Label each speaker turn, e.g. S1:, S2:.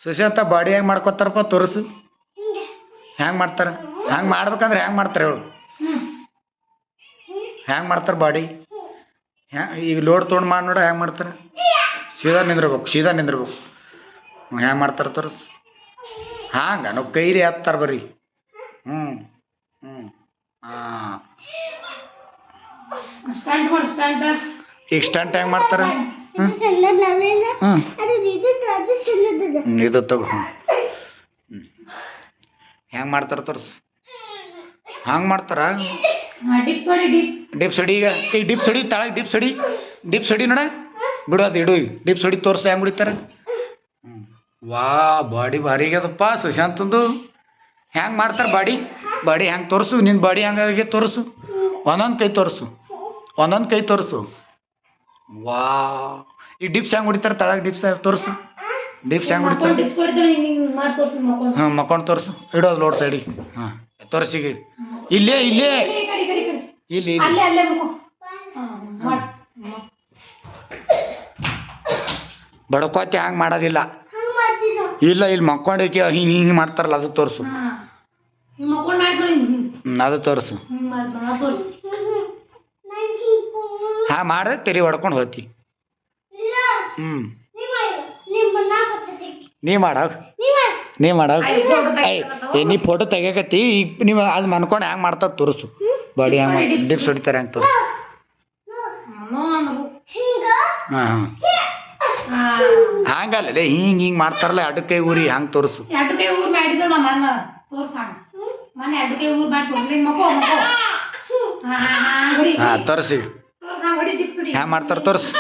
S1: Sushant body ಹೆಂಗೆ ಮಾಡ್ಕೊತಾರಪ್ಪ ತೋರಿಸು. ಹೆಂಗೆ ಮಾಡ್ತಾರೆ? ಹೆಂಗೆ ಮಾಡ್ಬೇಕಂದ್ರೆ ಹೆಂಗೆ ಮಾಡ್ತಾರೆ ಹೇಳು? ಹೆಂಗೆ ಮಾಡ್ತಾರೆ ಬಾಡಿ? ಈಗ ಲೋಡ್ ತೊಗೊಂಡು ಮಾಡಿ ನೋಡ ಹೆಂಗೆ ಮಾಡ್ತಾರೆ? ಸೀದಾ ನಿಂದಿರ್ಬೇಕು, ಸೀದಾ ನಿಂದಿರ್ಬೇಕು. ಹೆಂಗೆ ಮಾಡ್ತಾರೆ ತೋರಿಸು. ಹಂಗೆ ನಾವು ಕೈಲಿ ಹತ್ತಾರೆ ಬರ್ರಿ. ಹ್ಞೂ ಹ್ಞೂ ಹಾಂ. ಈಗ ಸ್ಟಂಟ್ ಹೆಂಗೆ ಮಾಡ್ತಾರೆ? ಹ್ಞೂ ಇದು ತಗೋ. ಹ್ಞೂ ಹೆಂಗೆ ಮಾಡ್ತಾರೆ ತೋರಿಸು. ಹಂಗೆ ಮಾಡ್ತಾರ? ಡಿಪ್ಸ್ ಹೊಡಿ. ಈಗ ಡಿಪ್ಸ್ ಹೊಡಿ, ತಳಗೆ ಡಿಪ್ಸ್ ಹೊಡಿ ನೋಡ. ಬಿಡು ಅದು ಇಡು. ಈಗ ಡಿಪ್ಸ್ ಹೊಡಿ ತೋರಿಸು ಹೆಂಗೆ ಹೊಡಿತಾರೆ. ಹ್ಞೂ ವಾ ಬಾಡಿ ಭಾರಿ ಆಗ್ಯದಪ್ಪ ಸುಶಾಂತಂದು. ಹೆಂಗೆ ಮಾಡ್ತಾರೆ ಬಾಡಿ ಹೆಂಗೆ ತೋರಿಸು. ನಿನ್ನ ಬಾಡಿ ಹೆಂಗೆ ತೋರಿಸು. ಒಂದೊಂದು ಕೈ ತೋರಿಸು. ವಾ ಈ ಡಿಪ್ಸ್ ಹೆಂಗೆ ಹೊಡಿತಾರೆ ತಳಗೆ ಡಿಪ್ಸ್ ತೋರಿಸು. ಡಿಪ್ಸ್ ಹೆಂಗೆ ಹೊಡಿತಾರೆ? ಹಾಂ ಮಕ್ಕೊಂಡು ತೋರಿಸು. ಇಡೋದು ಲೋಡ್ ಸೈಡಿಗೆ. ಹಾಂ ತೋರಿಸಿಗ ಇಲ್ಲೇ ಇಲ್ಲಿ ಬಡ್ಕೋತಿ ಹಂಗೆ ಮಾಡೋದಿಲ್ಲ. ಇಲ್ಲ ಇಲ್ಲಿ ಮಕ್ಕೊಂಡಕ್ಕೆ ಹಿಂಗೆ ಮಾಡ್ತಾರಲ್ಲ ಅದು ತೋರಿಸು. ಅದು ತೋರಿಸು. ಹಾಂ ಮಾಡಿದ್ರೆ ತೆರಿ ಹೊಡ್ಕೊಂಡು ಹೋಗ್ತಿ. ಹ್ಞೂ ನೀ ಮಾಡೋಗ ನೀ ಫೋಟೋ ತೆಗಿಯಕತ್ತಿ. ಈಗ ನೀವು ಅದು ಮನ್ಕೊಂಡು ಹೆಂಗೆ ಮಾಡ್ತಾರೆ ತೋರಿಸು. ಬಾಡಿ ಹೆಂಗೆ ಡಿಪ್ಸ್ ಹೊಡಿತಾರೆ ಹೆಂಗೆ ತೋರಿಸು. ಹಾಂ ಹಂಗಲ್ಲ ಹಿಂಗೆ ಮಾಡ್ತಾರಲ್ಲ ಎರಡು ಕೈ ಊರಿ ಹಂಗೆ ತೋರಿಸು. ಹಾಂ ತೋರಿಸಿ ಹೆಂಗೆ ಮಾಡ್ತಾರೆ ತೋರಿಸು.